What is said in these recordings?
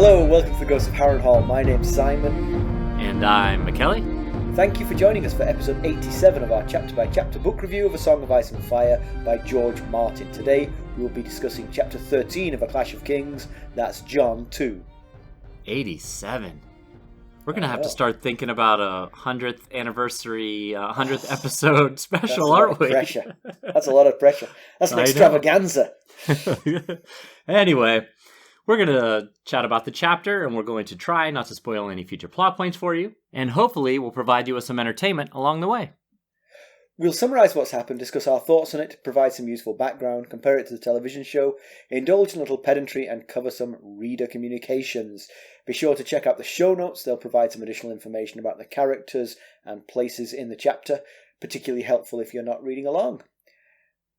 Hello, welcome to the Ghost of Harrenhal. My name's Simon. And I'm Mackelly. Thank you for joining us for episode 87 of our chapter-by-chapter book review of A Song of Ice and Fire by Jeor Mormont. Today we will be discussing chapter 13 of A Clash of Kings, that's Jon 2. 87. We're going to have to start thinking about a 100th anniversary, 100th episode special, aren't we? Pressure. That's a lot of pressure. That's an extravaganza. Anyway, we're going to chat about the chapter, and we're going to try not to spoil any future plot points for you, and hopefully we'll provide you with some entertainment along the way. We'll summarise what's happened, discuss our thoughts on it, provide some useful background, compare it to the television show, indulge in a little pedantry, and cover some reader communications. Be sure to check out the show notes. They'll provide some additional information about the characters and places in the chapter, particularly helpful if you're not reading along.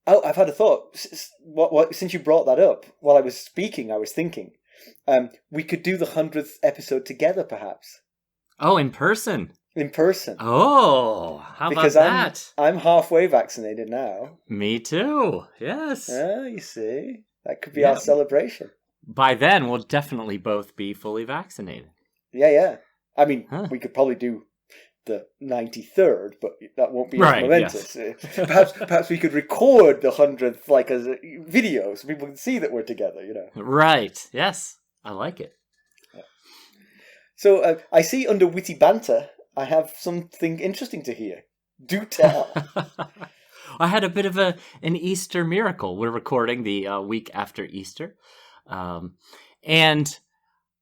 Oh, I've had a thought. Since you brought that up, while I was speaking, I was thinking, we could do the 100th episode together, perhaps. Oh, in person? In person. Oh, how because about that? I'm halfway vaccinated now. Me too, yes. You see. That could be our celebration. By then, we'll definitely both be fully vaccinated. Yeah. I mean, we could probably do the 93rd, but that won't be as momentous. Yes. Perhaps we could record the 100th like as a video so people can see that we're together, you know. Right, yes. I like it. Yeah. So I see under witty banter, I have something interesting to hear. Do tell. I had a bit of an Easter miracle. We're recording the week after Easter. And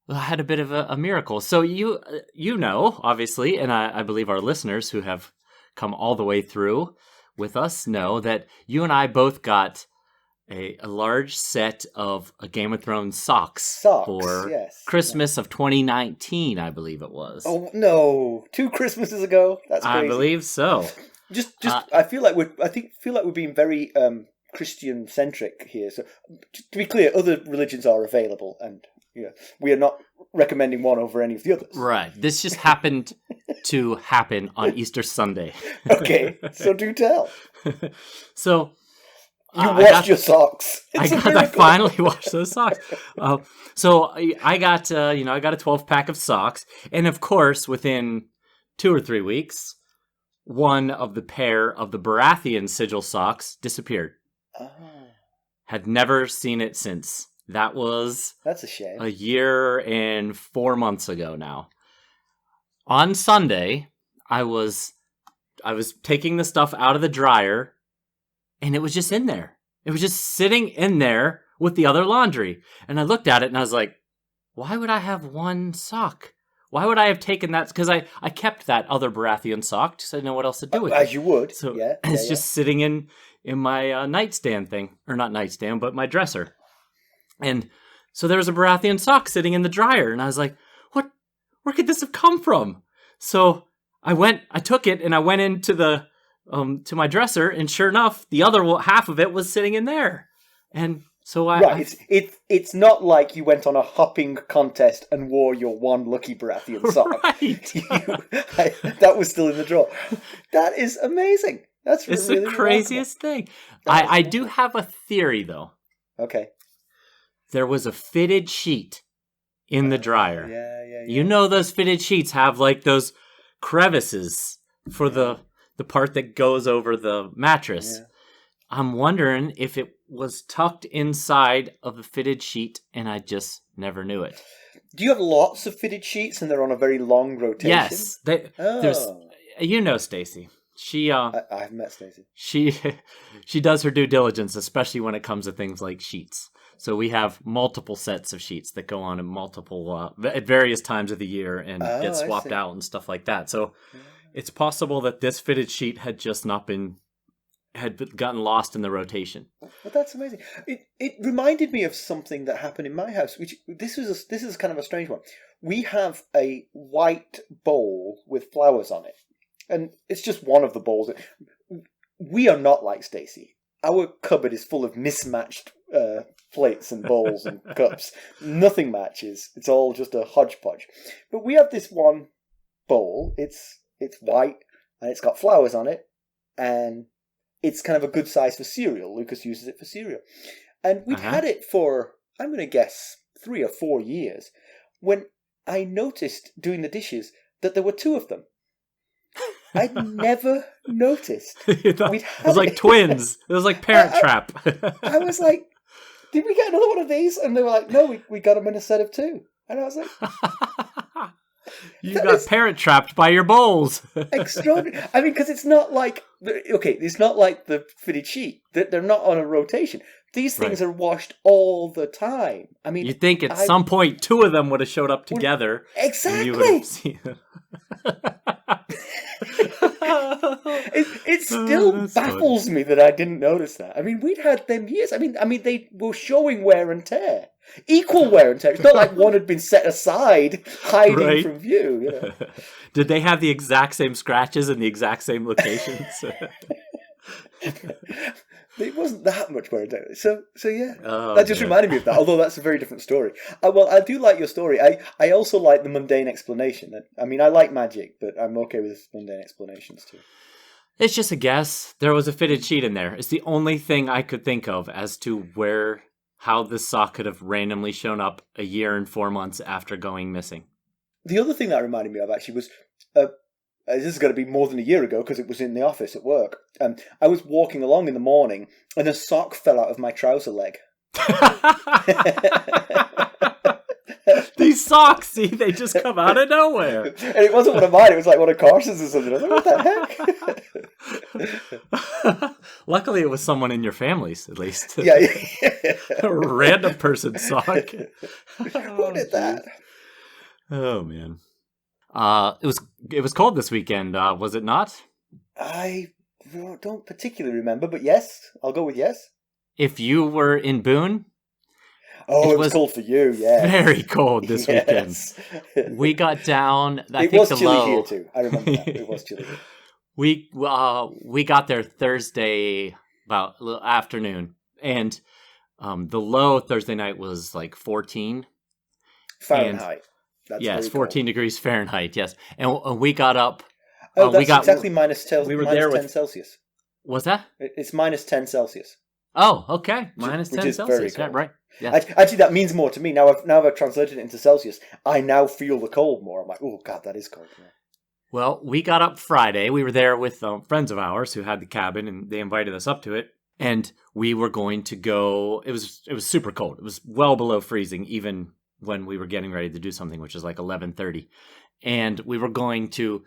I had a bit of a miracle. So you know, obviously, and I believe our listeners who have come all the way through with us know that you and I both got a large set of Game of Thrones socks for Christmas of 2019, I believe it was. Oh no, 2 Christmases ago. That's crazy. I believe so. Just I feel like we're being very Christian centric here. So to be clear, other religions are available, and we are not recommending one over any of the others. Right. This just happened to happen on Easter Sunday. Okay, so do tell. So you washed your socks. I finally washed those socks. So I got a 12-pack of socks, and of course, within 2 or 3 weeks, one of the pair of the Baratheon sigil socks disappeared. Oh. Had never seen it since. That's a shame. A year and 4 months ago now. On Sunday, I was taking the stuff out of the dryer, and it was just in there. It was just sitting in there with the other laundry. And I looked at it and I was like, why would I have one sock? Why would I have taken that? Because I kept that other Baratheon sock because I didn't know what else to do with it. As you would. So it's just sitting in my nightstand thing. Or not nightstand, but my dresser. And so there was a Baratheon sock sitting in the dryer. And I was like, where could this have come from? So I took it and I went into the to my dresser, and sure enough, the other half of it was sitting in there. And so it's not like you went on a hopping contest and wore your one lucky Baratheon sock. Right. That was still in the drawer. That is amazing. It's really the craziest thing. I do have a theory, though. Okay. There was a fitted sheet in the dryer. Yeah. You know those fitted sheets have like those crevices for the part that goes over the mattress. Yeah. I'm wondering if it was tucked inside of the fitted sheet and I just never knew it. Do you have lots of fitted sheets and they're on a very long rotation? Yes. There's, Stacey. I've met Stacey. She does her due diligence, especially when it comes to things like sheets. So we have multiple sets of sheets that go on at various times of the year and get swapped out and stuff like that. So it's possible that this fitted sheet had just had gotten lost in the rotation. Well, that's amazing. It reminded me of something that happened in my house, which this is kind of a strange one. We have a white bowl with flowers on it, and it's just one of the bowls. We are not like Stacey. Our cupboard is full of mismatched plates and bowls and cups. Nothing matches. It's all just a hodgepodge. But we have this one bowl. It's white and it's got flowers on it, and it's kind of a good size for cereal. Lucas uses it for cereal. And we'd had it for, I'm going to guess, 3 or 4 years. when I noticed doing the dishes that there were 2 of them. I'd never noticed. It was like twins. It was like Parent Trap. I was like, did we get another one of these? And they were like, no, we got them in a set of 2. And I was like, you got Parent Trapped by your bowls. Extraordinary. I mean, because it's not like, it's not like the fitted sheet. They're not on a rotation. These things are washed all the time. I mean, you'd think at some point 2 of them would have showed up together. Exactly. And you would have seen them. It still baffles me that I didn't notice that. I mean, we'd had them years. I mean, they were showing wear and tear, equal wear and tear. It's not like one had been set aside, hiding from view. You know? Did they have the exact same scratches in the exact same locations? It wasn't that much wear and tear. So yeah, that just reminded me of that. Although that's a very different story. Well, I do like your story. I also like the mundane explanation. I mean, I like magic, but I'm okay with mundane explanations too. It's just a guess. There was a fitted sheet in there. It's the only thing I could think of as to how this sock could have randomly shown up a year and 4 months after going missing. The other thing that reminded me of actually was, this is going to be more than a year ago because it was in the office at work. I was walking along in the morning and a sock fell out of my trouser leg. These socks, see, they just come out of nowhere. And it wasn't one of mine, it was like one of Carson's or something. I was like, what the heck? Luckily, it was someone in your family's, at least. Yeah. A random person's sock. Who did that? Oh, man. It was cold this weekend, was it not? I don't particularly remember, but yes, I'll go with yes. If you were in Boone... Oh, it was cold for you, yeah. Very cold this weekend. We got down, I think it was the chilly low... here too, I remember that. It was chilly here. We got there Thursday, about a little afternoon, and the low Thursday night was like 14. Fahrenheit. Yes, 14 degrees Fahrenheit, yes. And we got up... Oh, that's exactly minus 10 Celsius. Was that? It's minus 10 Celsius. Oh, okay. Minus 10 Celsius. Yeah, right. Yes. Actually, that means more to me. Now I've translated it into Celsius. I now feel the cold more. I'm like, oh, God, that is cold. Yeah. Well, we got up Friday. We were there with friends of ours who had the cabin, and they invited us up to it. And we were going to go... It was super cold. It was well below freezing, even when we were getting ready to do something, which is like 11:30. And we were going to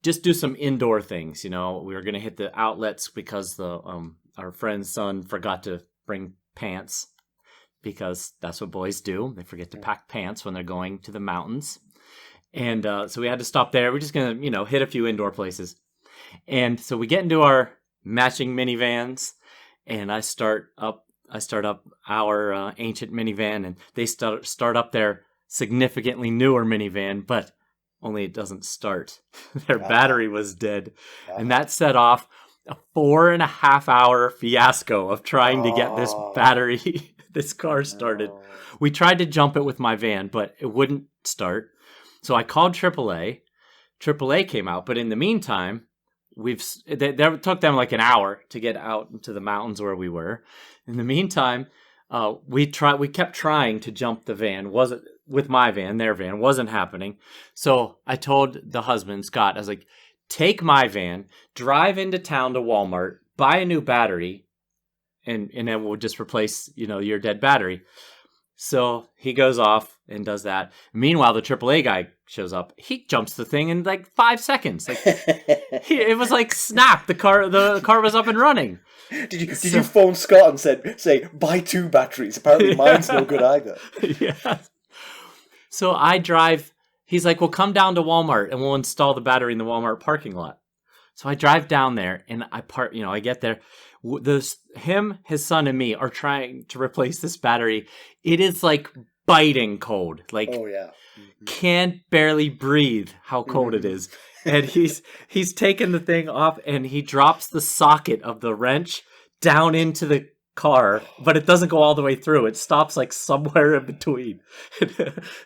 just do some indoor things. You know, we were going to hit the outlets because our friend's son forgot to bring pants, because that's what boys do. They forget to pack pants when they're going to the mountains. And so we had to stop there. We're just going to, hit a few indoor places. And so we get into our matching minivans, and I start up our ancient minivan, and they start up their significantly newer minivan, but only it doesn't start. Their battery was dead. And that set off a 4.5 hour fiasco of trying to get this battery, this car started. We tried to jump it with my van, but it wouldn't start. So I called AAA. AAA came out, but in the meantime, it took them like an hour to get out into the mountains where we were. In the meantime, we kept trying to jump the van. Wasn't with my van, their van wasn't happening. So I told the husband, Scott, I was like, take my van, drive into town to Walmart, buy a new battery, and then we'll just replace, your dead battery. So he goes off and does that. Meanwhile, the AAA guy shows up. He jumps the thing in like 5 seconds. Like it was like snap. The car was up and running. Did you phone Scott and say buy 2 batteries? Apparently mine's no good either. Yeah. So I drive. He's like, well, come down to Walmart and we'll install the battery in the Walmart parking lot. So I drive down there and I get there. Him, his son, and me are trying to replace this battery. It is like biting cold. Like, oh yeah, can't barely breathe how cold it is. And he's taken the thing off and he drops the socket of the wrench down into the car, but it doesn't go all the way through. It stops like somewhere in between.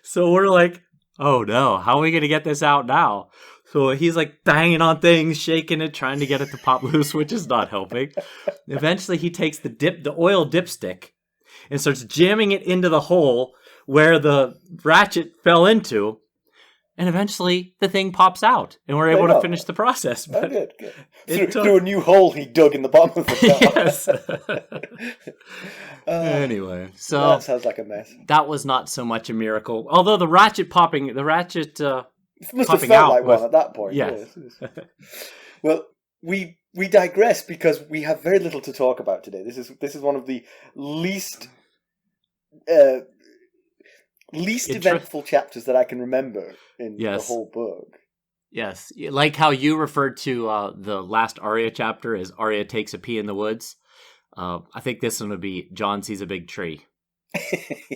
So we're like, oh no, how are we going to get this out now? So he's like banging on things, shaking it, trying to get it to pop loose, which is not helping. Eventually he takes the oil dipstick and starts jamming it into the hole where the ratchet fell into, and eventually the thing pops out, and we're able to finish the process. But good. Through a new hole he dug in the bottom of the car. Yes. Anyway, so that sounds like a mess. That was not so much a miracle, although the ratchet must have felt out like one at that point. Yes. Well, we digress because we have very little to talk about today. This is one of the least eventful chapters that I can remember in the whole book. Yes, like how you referred to the last Arya chapter as Arya takes a pee in the woods. I think this one would be Jon sees a big tree.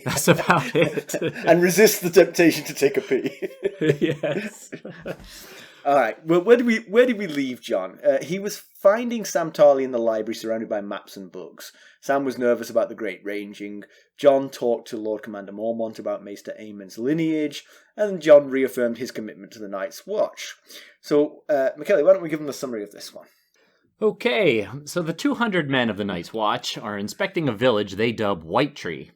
That's about it. And resists the temptation to take a pee. Yes. All right. Well, where did we leave Jon? He was finding Sam Tarly in the library, surrounded by maps and books. Sam was nervous about the Great Ranging. Jon talked to Lord Commander Mormont about Maester Aemon's lineage, and Jon reaffirmed his commitment to the Night's Watch. So, Mackelly, why don't we give him a summary of this one? Okay, so the 200 men of the Night's Watch are inspecting a village they dub White Tree.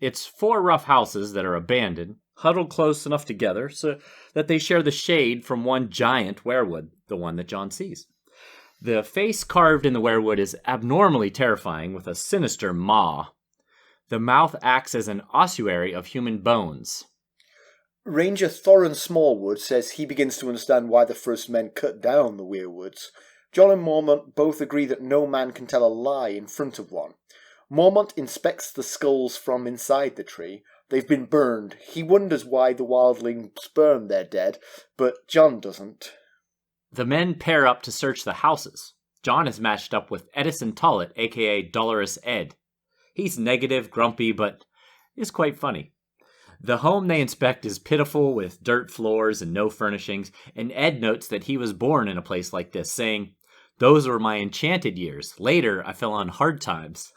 It's 4 rough houses that are abandoned, huddled close enough together so that they share the shade from one giant weirwood, the one that Jon sees. The face carved in the weirwood is abnormally terrifying with a sinister maw. The mouth acts as an ossuary of human bones. Ranger Thorin Smallwood says he begins to understand why the first men cut down the weirwoods. Jon and Mormont both agree that no man can tell a lie in front of one. Mormont inspects the skulls from inside the tree. They've been burned. He wonders why the wildlings burn their dead, but Jon doesn't. The men pair up to search the houses. Jon is matched up with Edison Tollett, a.k.a. Dolorous Ed. He's negative, grumpy, but is quite funny. The home they inspect is pitiful, with dirt floors and no furnishings, and Ed notes that he was born in a place like this, saying, "Those were my enchanted years. Later, I fell on hard times."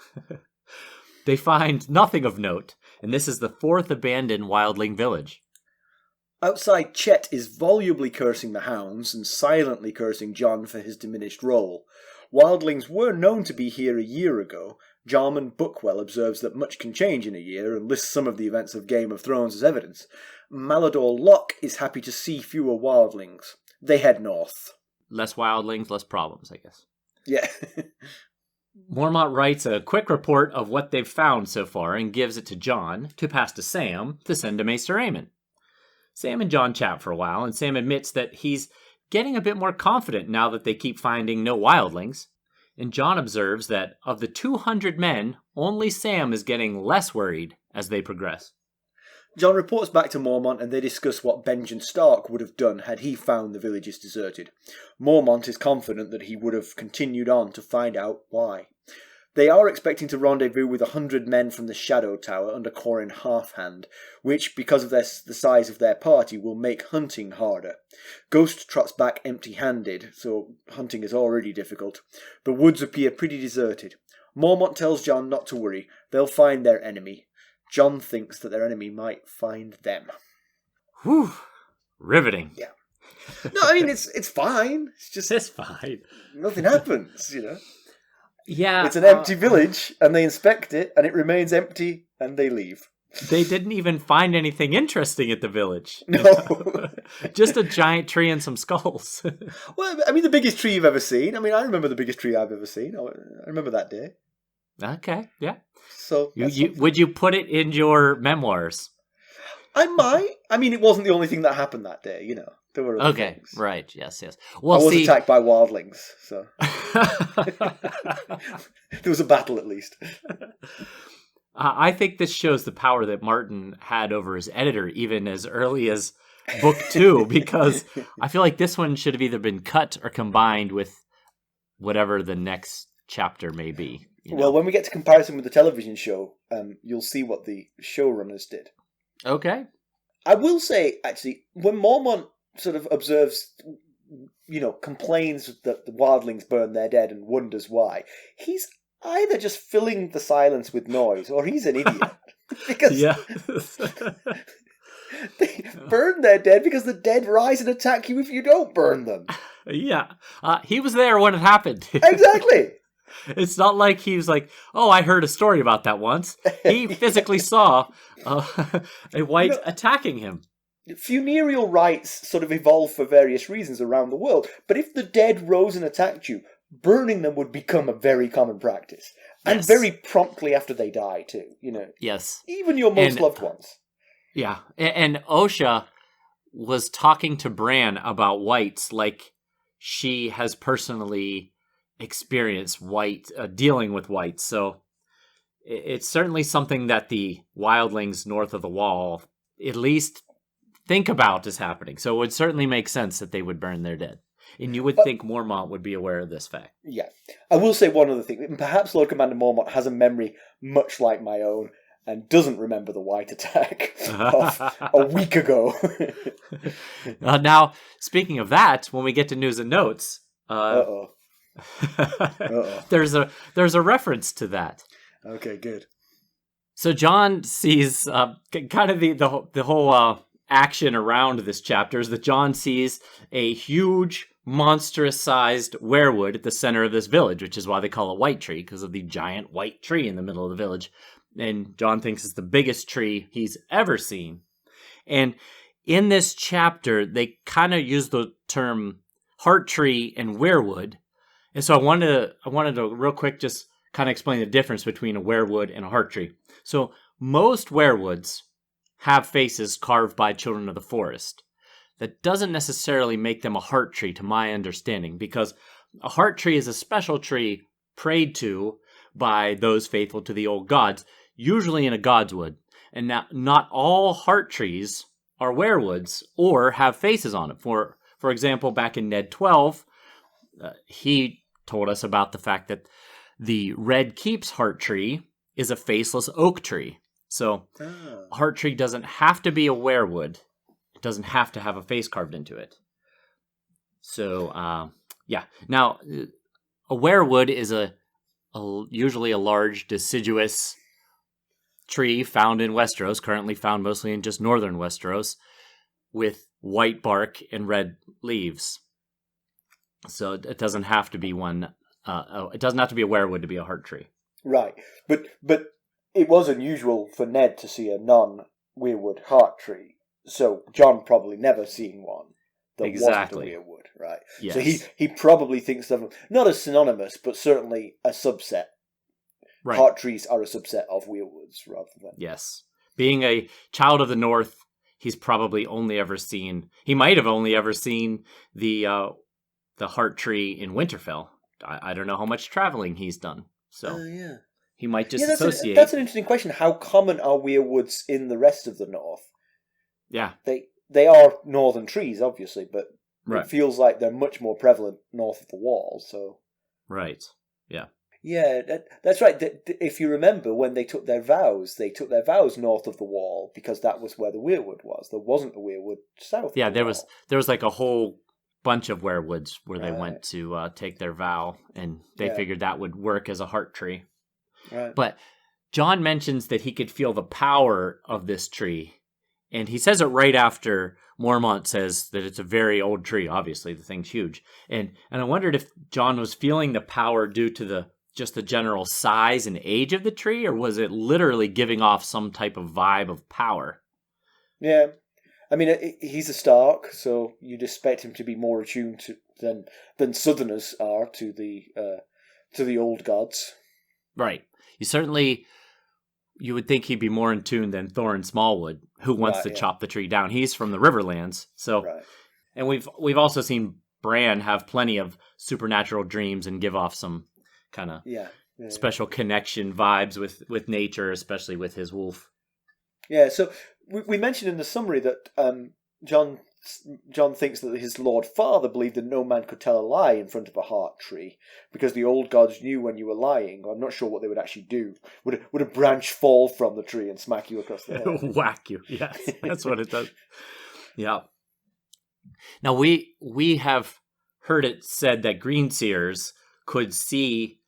They find nothing of note, and this is the 4th abandoned wildling village. Outside, Chet is volubly cursing the hounds and silently cursing Jon for his diminished role. Wildlings were known to be here a year ago. Jarman Bookwell observes that much can change in a year and lists some of the events of Game of Thrones as evidence. Malador Locke is happy to see fewer wildlings. They head north. Less wildlings, less problems, I guess. Yeah. Mormont writes a quick report of what they've found so far and gives it to Jon to pass to Sam to send to Maester Aemon. Sam and Jon chat for a while, and Sam admits that he's getting a bit more confident now that they keep finding no wildlings. And Jon observes that of the 200 men, only Sam is getting less worried as they progress. Jon reports back to Mormont and they discuss what Benjen Stark would have done had he found the villages deserted. Mormont is confident that he would have continued on to find out why. They are expecting to rendezvous with 100 men from the Shadow Tower under Corin Halfhand, which, because of the size of their party, will make hunting harder. Ghost trots back empty-handed, so hunting is already difficult. The woods appear pretty deserted. Mormont tells Jon not to worry, they'll find their enemy. Jon thinks that their enemy might find them. Whew. Riveting. Yeah. No, I mean, it's fine. It's fine. Nothing happens, Yeah. It's an empty village, and they inspect it, and it remains empty, and they leave. They didn't even find anything interesting at the village. No. Just a giant tree and some skulls. Well, I mean, the biggest tree you've ever seen. I mean, I remember the biggest tree I've ever seen. I remember that day. Okay, yeah. So, would you put it in your memoirs? I might. I mean, it wasn't the only thing that happened that day, There were other things. Right, yes. Well, I was attacked by wildlings, so... There was a battle, at least. I think this shows the power that Martin had over his editor, even as early as book 2, because I feel like this one should have either been cut or combined with whatever the next chapter may be. Well, when we get to comparison with the television show, you'll see what the showrunners did. Okay. I will say, actually, when Mormont sort of observes, complains that the wildlings burn their dead and wonders why, he's either just filling the silence with noise or he's an idiot. Because they burn their dead because the dead rise and attack you if you don't burn them. Yeah. He was there when it happened. Exactly. It's not like he was like, oh, I heard a story about that once. He physically saw a white attacking him. Funereal rites sort of evolved for various reasons around the world, but if the dead rose and attacked you, burning them would become a very common practice. And Yes. very promptly after they die, too, Yes. Even your most loved ones. Yeah. And Osha was talking to Bran about whites like she has personally experienced dealing with whites. So it's certainly something that the wildlings north of the wall at least think about is happening. So it would certainly make sense that they would burn their dead. And you would think Mormont would be aware of this fact. Yeah. I will say one other thing. Perhaps Lord Commander Mormont has a memory much like my own and doesn't remember the white attack of a week ago. Now, speaking of that, when we get to news and notes, there's a reference to that. Okay, good. So Jon sees kind of the whole action around this chapter is that Jon sees a huge, monstrous-sized weirwood at the center of this village, which is why they call it White Tree, because of the giant white tree in the middle of the village. And Jon thinks it's the biggest tree he's ever seen. And in this chapter, they kind of use the term heart tree and weirwood. And so I wanted to real quick just kind of explain the difference between a weirwood and a heart tree. So most weirwoods have faces carved by children of the forest. That doesn't necessarily make them a heart tree, to my understanding, because a heart tree is a special tree prayed to by those faithful to the old gods, usually in a god's wood. And now, not all heart trees are weirwoods or have faces on it. For example, back in Ned 12, he told us about the fact that the Red Keep's heart tree is a faceless oak tree. So a heart tree doesn't have to be a weirwood. It doesn't have to have a face carved into it. So, yeah. Now, a weirwood is usually a large deciduous tree found in Westeros, currently found mostly in just northern Westeros, with white bark and red leaves. So it doesn't have to be one. It doesn't have to be a weirwood to be a heart tree. Right, but it was unusual for Ned to see a non-weirwood heart tree. So Jon probably never seen one that wasn't a weirwood, right? Yes. So he probably thinks of them not as synonymous, but certainly a subset. Right. Heart trees are a subset of weirwoods, rather than Being a child of the North, he's probably only ever seen. He might have only ever seen the heart tree in Winterfell. I don't know how much traveling he's done, so he might just associate. That's an interesting question. How common are weirwoods in the rest of the North? Yeah, they are northern trees, obviously, but it feels like they're much more prevalent north of the wall. So yeah. Yeah, that's right. If you remember, when they took their vows north of the wall because that was where the weirwood was. There wasn't a weirwood south. Yeah, there was like a whole bunch of weirwoods where they went to take their vow, and they figured that would work as a heart tree. Right. But Jon mentions that he could feel the power of this tree, and he says it right after Mormont says that it's a very old tree. Obviously, the thing's huge, and I wondered if Jon was feeling the power due to just the general size and age of the tree, or was it literally giving off some type of vibe of power? Yeah. I mean, he's a Stark, so you'd expect him to be more attuned than Southerners are to the old gods. Right. You would think he'd be more in tune than Thorin Smallwood, who wants to chop the tree down. He's from the Riverlands, so. Right. And we've also seen Bran have plenty of supernatural dreams and give off some kind of special connection vibes with nature, especially with his wolf. Yeah, so we mentioned in the summary that Jon thinks that his Lord Father believed that no man could tell a lie in front of a heart tree because the old gods knew when you were lying. I'm not sure what they would actually do. Would a branch fall from the tree and smack you across the head? Whack you, yes. That's what it does. Yeah. Now, we have heard it said that greenseers could see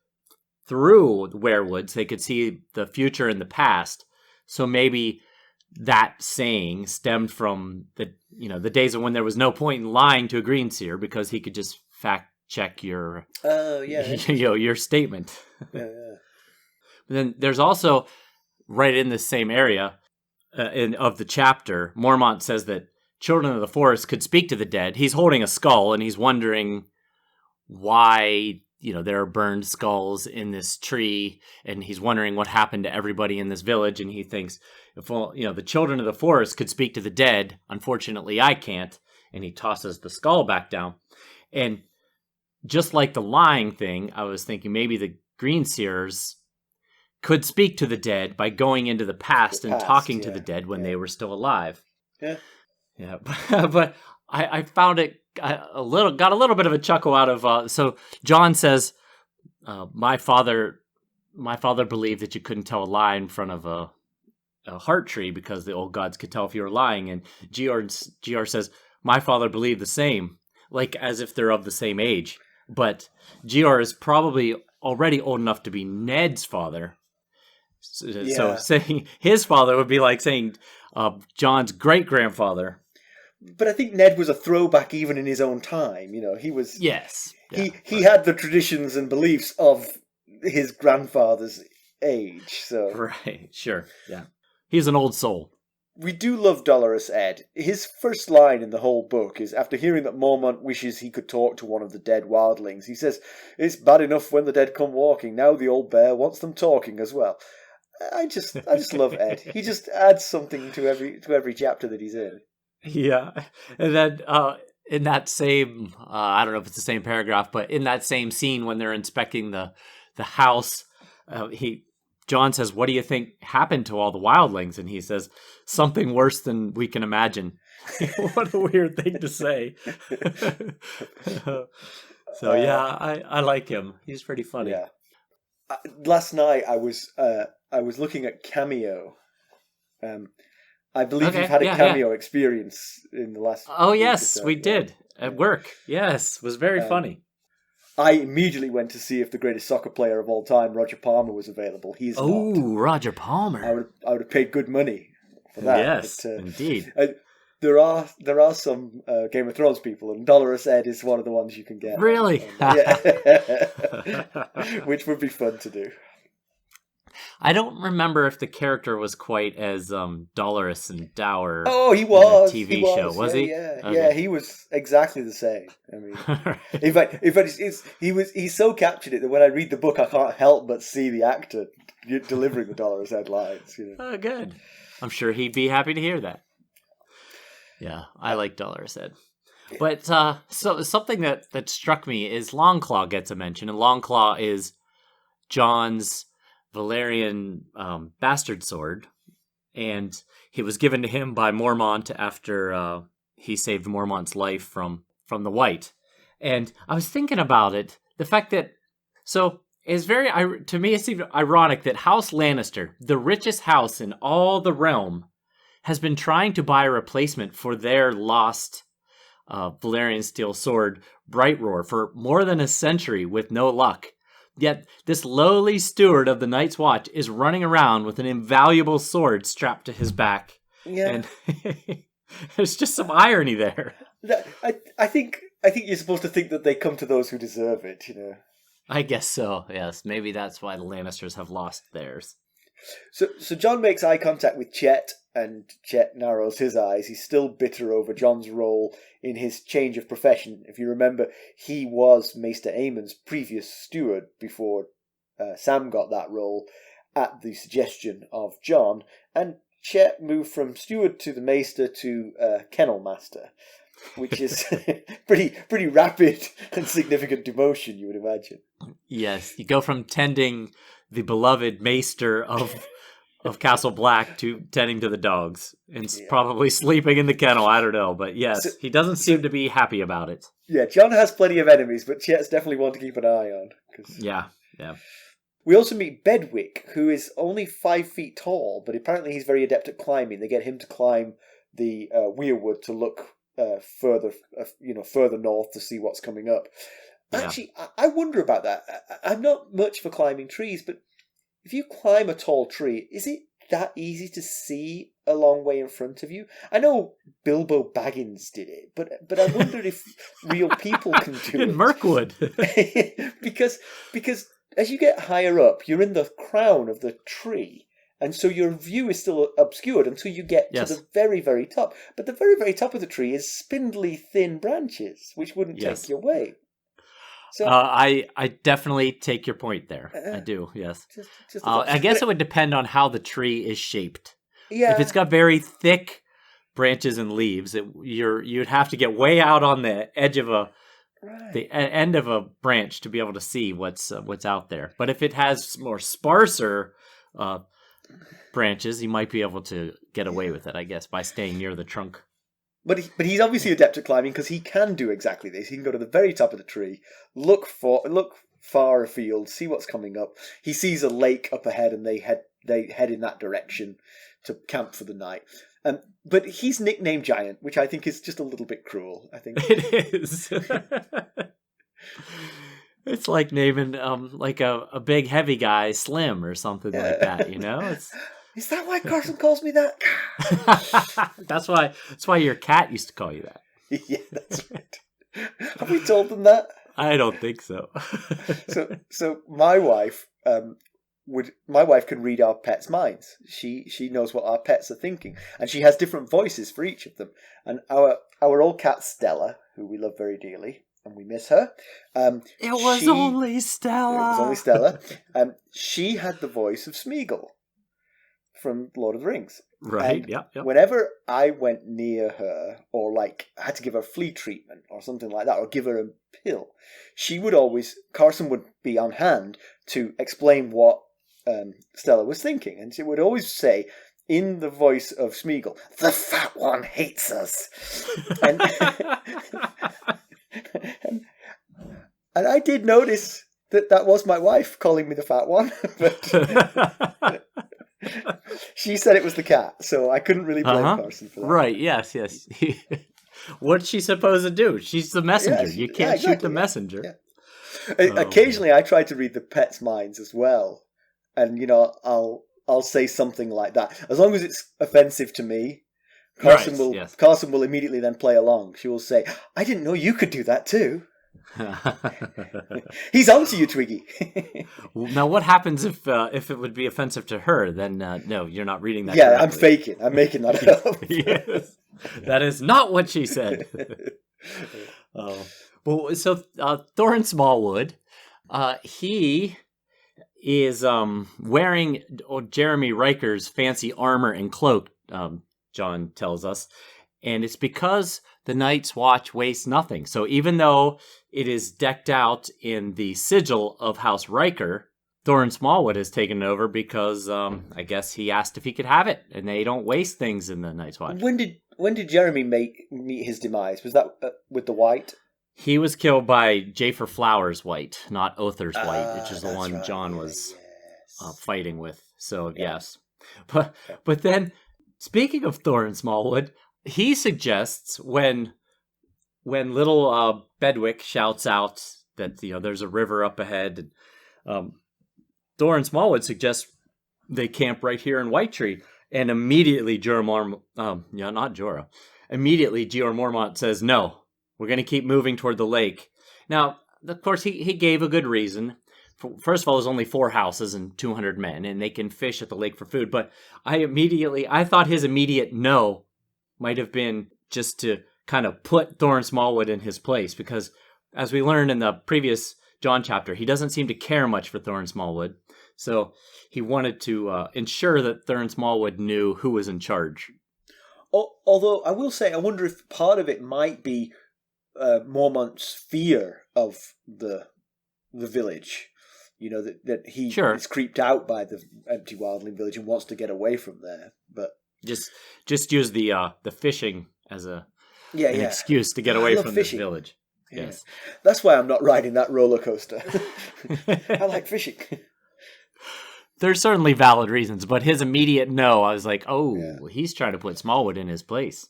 through the weirwoods. They could see the future and the past. So maybe that saying stemmed from the days of when there was no point in lying to a greenseer because he could just check your your statement. Yeah. Then there's also right in the same area of the chapter, Mormont says that children of the forest could speak to the dead. He's holding a skull and he's wondering why there are burned skulls in this tree, and he's wondering what happened to everybody in this village. And he thinks, if the children of the forest could speak to the dead, unfortunately I can't. And he tosses the skull back down. And just like the lying thing, I was thinking maybe the greenseers could speak to the dead by going into the past and talking to the dead when they were still alive. Yeah. Yeah. But I found it got a little bit of a chuckle out of, so Jon says, my father believed that you couldn't tell a lie in front of a heart tree because the old gods could tell if you were lying. And Jeor says, my father believed the same, like as if they're of the same age. But Jeor is probably already old enough to be Ned's father. So saying his father would be like saying Jon's great-grandfather. But I think Ned was a throwback even in his own time. He was... Yes. Yeah. He had the traditions and beliefs of his grandfather's age, so... Right, sure, yeah. He's an old soul. We do love Dolorous Ed. His first line in the whole book is, after hearing that Mormont wishes he could talk to one of the dead wildlings, he says, "It's bad enough when the dead come walking, now the old bear wants them talking as well." I just love Ed. He just adds something to every chapter that he's in. Yeah, and then in that same, I don't know if it's the same paragraph, but in that same scene when they're inspecting the house, Jon says, "What do you think happened to all the wildlings?" And he says, "Something worse than we can imagine." What a weird thing to say. So yeah, I like him. He's pretty funny. Yeah. Last night I was looking at Cameo. I believe you've had a Cameo experience in the last. Oh yes, we did at work. Yes, it was very funny. I immediately went to see if the greatest soccer player of all time, Roger Palmer, was available. He's not. Oh, Roger Palmer! I would have paid good money for that. Yes, but, indeed. There are some Game of Thrones people, and Dolorous Ed is one of the ones you can get. Really? Which would be fun to do. I don't remember if the character was quite as dolorous and dour. Oh, he was. In the TV show, was he? Yeah, okay. Yeah, he was exactly the same. I mean, in fact, he so captured it that when I read the book, I can't help but see the actor delivering the Dolorous Ed lines. Oh, good. I'm sure he'd be happy to hear that. Yeah, I like Dolorous Ed. But so something that struck me is Longclaw gets a mention, and Longclaw is Jon's Valyrian bastard sword, and it was given to him by Mormont after he saved Mormont's life from the White. And I was thinking about it, the fact that it's to me it seemed ironic that House Lannister, the richest house in all the realm, has been trying to buy a replacement for their lost Valyrian steel sword, Bright Roar, for more than a century with no luck. Yet this lowly steward of the Night's Watch is running around with an invaluable sword strapped to his back. Yeah. And there's just some irony there. I think you're supposed to think that they come to those who deserve it, I guess so, yes. Maybe that's why the Lannisters have lost theirs. So Jon makes eye contact with Chet, and Chet narrows his eyes. He's still bitter over Jon's role in his change of profession. If you remember, he was Maester Aemon's previous steward before Sam got that role at the suggestion of Jon. And Chet moved from steward to the Maester to kennel master, which is pretty rapid and significant demotion, you would imagine. Yes, you go from tending the beloved Maester of Castle Black to tending to the dogs and probably sleeping in the kennel. I don't know, but yes, he doesn't seem to be happy about it. Yeah, Jon has plenty of enemies, but Chet's definitely one to keep an eye on. Yeah. We also meet Bedwick, who is only 5 feet tall, but apparently he's very adept at climbing. They get him to climb the weirwood to look further north to see what's coming up. Actually, I wonder about that. I'm not much for climbing trees, but if you climb a tall tree, is it that easy to see a long way in front of you. I know Bilbo Baggins did it, but I wondered if real people can do in it. Mirkwood. because as you get higher up, you're in the crown of the tree, and so your view is still obscured until you get to the very, very top. But the very, very top of the tree is spindly, thin branches, which wouldn't take you away. So I definitely take your point there. I do, yes. I guess it would depend on how the tree is shaped. Yeah. If it's got very thick branches and leaves, you'd have to get way out on the edge of the end of a branch to be able to see what's out there. But if it has more sparser branches, you might be able to get away with it, I guess, by staying near the trunk. But he's obviously adept at climbing because he can do exactly this. He can go to the very top of the tree, look far afield, see what's coming up. He sees a lake up ahead, and they head in that direction to camp for the night. But he's nicknamed Giant, which I think is just a little bit cruel. I think it is. It's like naming like a big heavy guy Slim or something like that. You know, Is that why Carson calls me that? That's why your cat used to call you that. Yeah, that's right. Have we told them that? I don't think so. So my wife can read our pets' minds. She knows what our pets are thinking, and she has different voices for each of them. And our old cat Stella, who we love very dearly, and we miss her. It was only Stella. She had the voice of Smeagol from Lord of the Rings. Right, yeah. Whenever I went near her, or like had to give her flea treatment or something like that, or give her a pill, Carson would be on hand to explain what Stella was thinking, and she would always say, in the voice of Smeagol, "The fat one hates us." and I did notice that was my wife calling me the fat one, but she said it was the cat, so I couldn't really blame Carson for that. Right, yes. What's she supposed to do? She's the messenger. You can't shoot the messenger. Yeah. Occasionally, I try to read the pets' minds as well, and I'll say something like that. As long as it's offensive to me, Carson will immediately then play along. She will say, "I didn't know you could do that too." He's on to you, Twiggy. Now, what happens if it would be offensive to her? Then no, you're not reading that. Yeah, correctly. I'm faking. I'm making that up. Yes, that is not what she said. Well, so Thorin Smallwood, he is wearing Jeremy Riker's fancy armor and cloak. John tells us, and it's because the Night's Watch wastes nothing. So even though it is decked out in the sigil of House Riker, Thorin Smallwood has taken it over because I guess he asked if he could have it, and they don't waste things in the Night's Watch. When did Jeremy meet his demise? Was that with the White? He was killed by Jafer Flowers White, not Other's White, which is the one John was fighting with. So yes, but then speaking of Thorin Smallwood, he suggests when little Bedwick shouts out that there's a river up ahead, Thorin Smallwood suggests they camp right here in White Tree, and immediately Jeor Mormont says, "No, we're going to keep moving toward the lake." Now, of course, he gave a good reason. First of all, there's only 4 houses and 200 men, and they can fish at the lake for food. But I thought his immediate no might have been just to kind of put Thorin Smallwood in his place, because as we learned in the previous Jon chapter, he doesn't seem to care much for Thorin Smallwood. So he wanted to ensure that Thorin Smallwood knew who was in charge. Although I will say, I wonder if part of it might be Mormont's fear of the village. That he is creeped out by the empty wildling village and wants to get away from there. But just use the fishing as an excuse to get away from this village. Yeah. Yes, that's why I'm not riding that roller coaster. I like fishing. There's certainly valid reasons, but his immediate no, I was like, he's trying to put Smallwood in his place.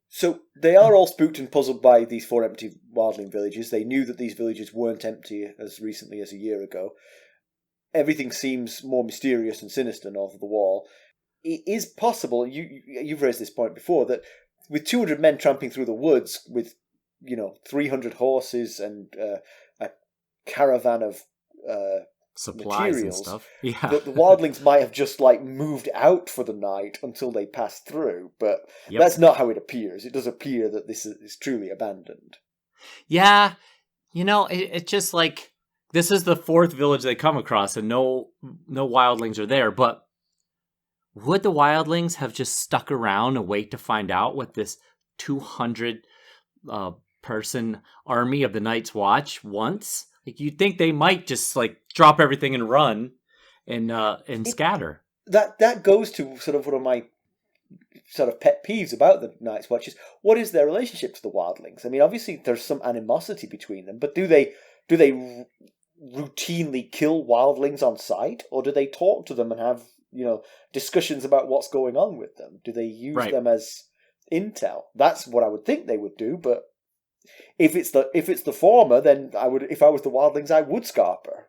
So they are all spooked and puzzled by these 4 empty wildling villages. They knew that these villages weren't empty as recently as a year ago. everything seems more mysterious and sinister north of the wall. It is possible, you've raised this point before, that with 200 men tramping through the woods with, 300 horses and a caravan of supplies materials, and stuff. Yeah. the wildlings might have just moved out for the night until they passed through, but that's not how it appears. It does appear that this is truly abandoned. Yeah, it's just this is the fourth village they come across, and no wildlings are there. But would the wildlings have just stuck around and wait to find out what this 200 person army of the Night's Watch wants? You'd think they might just drop everything and run and scatter. That goes to sort of one of my sort of pet peeves about the Night's Watch is, what is their relationship to the wildlings? I mean, obviously there's some animosity between them, but do they routinely kill wildlings on sight, or do they talk to them and have discussions about what's going on with them? Do they use them as intel? That's what I would think they would do, but if it's the former, then if I was the wildlings, I would scarper.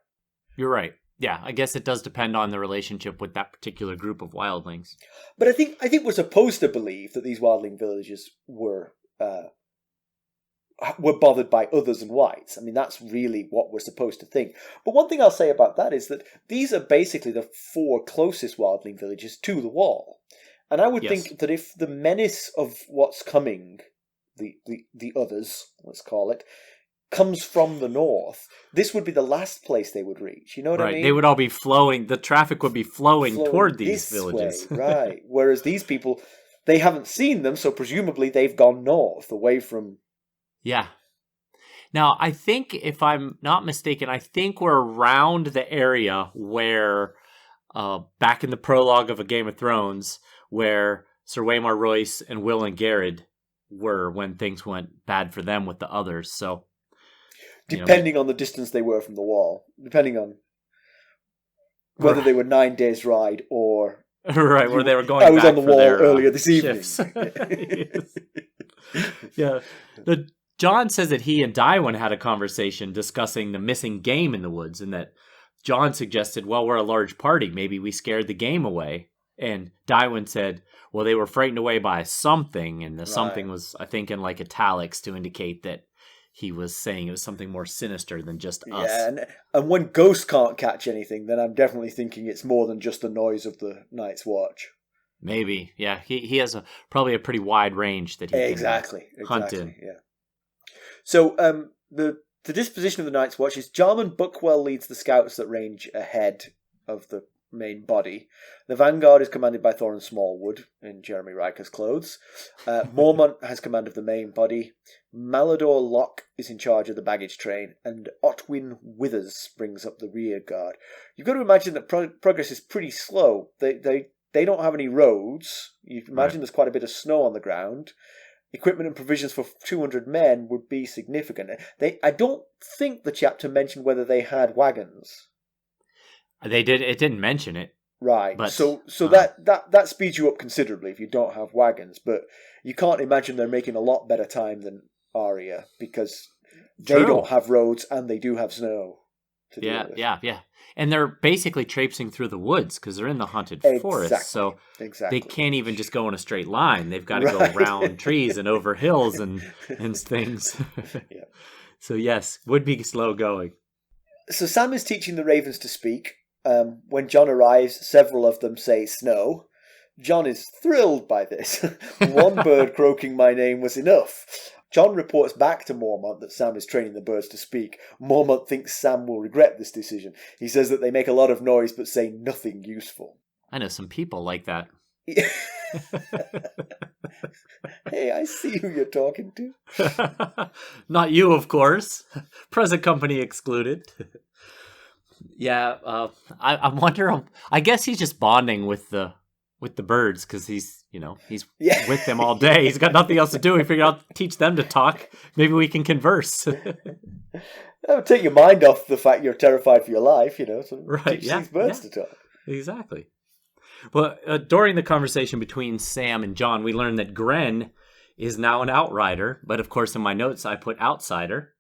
You're right. Yeah, I guess it does depend on the relationship with that particular group of wildlings. But I think we're supposed to believe that these wildling villages were bothered by others and whites. I mean, that's really what we're supposed to think. But one thing I'll say about that is that these are basically the 4 closest wildling villages to the wall. And I would think that if the menace of what's coming, the others, let's call it, comes from the north, this would be the last place they would reach. You know what I mean? They would all be flowing. The traffic would be flowing toward these villages. Right. Whereas these people, they haven't seen them, so presumably they've gone north, away from... Yeah. Now, I think, if I'm not mistaken, I think we're around the area where, back in the prologue of A Game of Thrones, where Sir Waymar Royce and Will and Garrett were when things went bad for them with the others. So, depending on the distance they were from the wall, depending on whether they were 9 days' ride or where they were going. I was back on the for wall their, earlier this evening. Yeah. Jon says that he and Tywin had a conversation discussing the missing game in the woods, and that Jon suggested, well, we're a large party, maybe we scared the game away. And Tywin said, well, they were frightened away by something, and the something was, I think, in italics to indicate that he was saying it was something more sinister than just us. Yeah, and when ghosts can't catch anything, then I'm definitely thinking it's more than just the noise of the Night's Watch. Maybe, yeah. He has probably a pretty wide range that he can hunt in. Yeah. So the disposition of the Night's Watch is Jarman Buckwell leads the scouts that range ahead of the main body. The vanguard is commanded by Thorin Smallwood in Jeremy Riker's clothes. Mormont has command of the main body. Malador Locke is in charge of the baggage train, and Otwin Withers brings up the rear guard. You've got to imagine that progress is pretty slow. They don't have any roads. You can imagine there's quite a bit of snow on the ground. Equipment and provisions for 200 men would be significant. I don't think the chapter mentioned whether they had wagons. They did. It didn't mention it. Right. But, so that speeds you up considerably if you don't have wagons. But you can't imagine they're making a lot better time than Arya, because they don't have roads and they do have snow to deal with. Yeah. And they're basically traipsing through the woods because they're in the haunted forest. So they can't even just go in a straight line. They've got to go around trees and over hills and things. Yeah. So yes, would be slow going. So Sam is teaching the ravens to speak. When Jon arrives, several of them say snow. Jon is thrilled by this. One bird croaking my name was enough. Jon reports back to Mormont that Sam is training the birds to speak. Mormont thinks Sam will regret this decision. He says that they make a lot of noise but say nothing useful. I know some people like that. Hey, I see who you're talking to. Not you, of course. Present company excluded. Yeah, I wonder. I guess he's just bonding with the birds because he's with them all day. He's got nothing else to do. He figured out to teach them to talk. Maybe we can converse. That would take your mind off the fact you're terrified for your life. So teach these birds to talk. Exactly. Well, during the conversation between Sam and Jon, we learned that Gren is now an outrider, but of course in my notes I put outsider.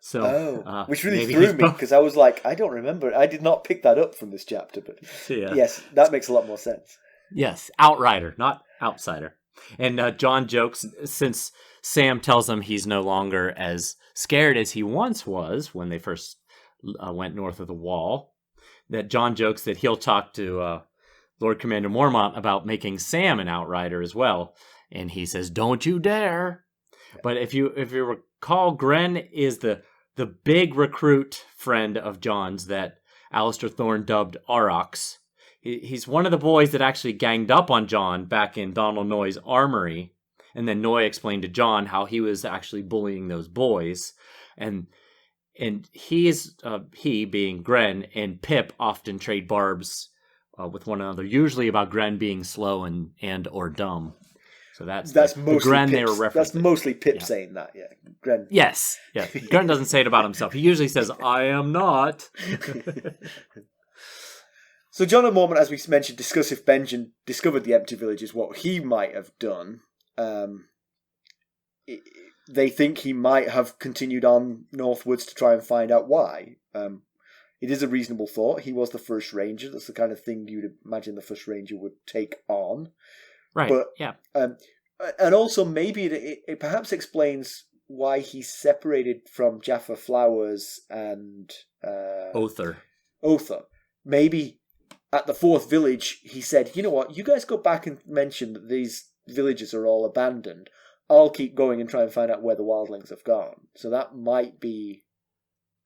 So, which really maybe threw he's me because I was like, I don't remember. I did not pick that up from this chapter, but yes, that makes a lot more sense. Yes, outrider, not outsider. And Jon jokes, since Sam tells him he's no longer as scared as he once was when they first went north of the wall, that Jon jokes that he'll talk to Lord Commander Mormont about making Sam an outrider as well. And he says, "Don't you dare." But if you recall, Gren is the big recruit friend of Jon's that Alistair Thorne dubbed Aurochs. He's one of the boys that actually ganged up on Jon back in Donald Noy's armory. And then Noy explained to Jon how he was actually bullying those boys. And he being Gren and Pip often trade barbs with one another, usually about Gren being slow and or dumb. So that's mostly Gren they were referencing. That's mostly Pip saying that, yeah. Gren. Yes. Gren doesn't say it about himself. He usually says, "I am not." So Jon and Mormont, as we mentioned, discuss if Benjen discovered the empty villages, what he might have done. They think he might have continued on northwards to try and find out why. It is a reasonable thought. He was the first ranger. That's the kind of thing you'd imagine the first ranger would take on. Right. But, yeah. And also maybe it perhaps explains why he's separated from Jaffa Flowers and Other. Maybe at the fourth village he said, "You know what? You guys go back and mention that these villages are all abandoned. I'll keep going and try and find out where the wildlings have gone." So that might be.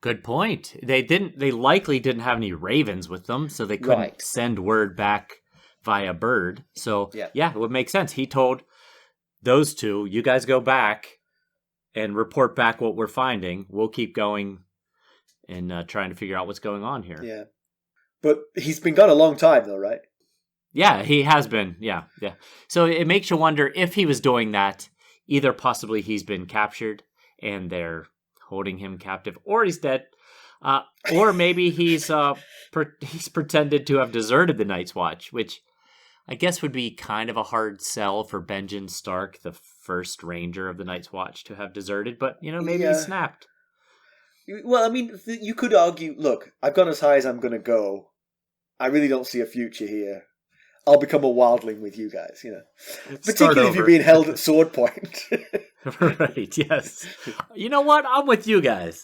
Good point. They likely didn't have any ravens with them, so they couldn't send word back via bird. So yeah, it would make sense. He told those two, "You guys go back and report back what we're finding. We'll keep going and trying to figure out what's going on here." Yeah. But he's been gone a long time though, right? Yeah, he has been. Yeah. So it makes you wonder if he was doing that, either possibly he's been captured and they're holding him captive, or he's dead, or maybe he's pretended to have deserted the Night's Watch, which I guess would be kind of a hard sell for Benjen Stark, the first ranger of the Night's Watch, to have deserted, but, maybe he snapped. Well, I mean, you could argue, look, I've gone as high as I'm going to go. I really don't see a future here. I'll become a wildling with you guys, Particularly if you're being held at sword point. Right, yes. You know what? I'm with you guys.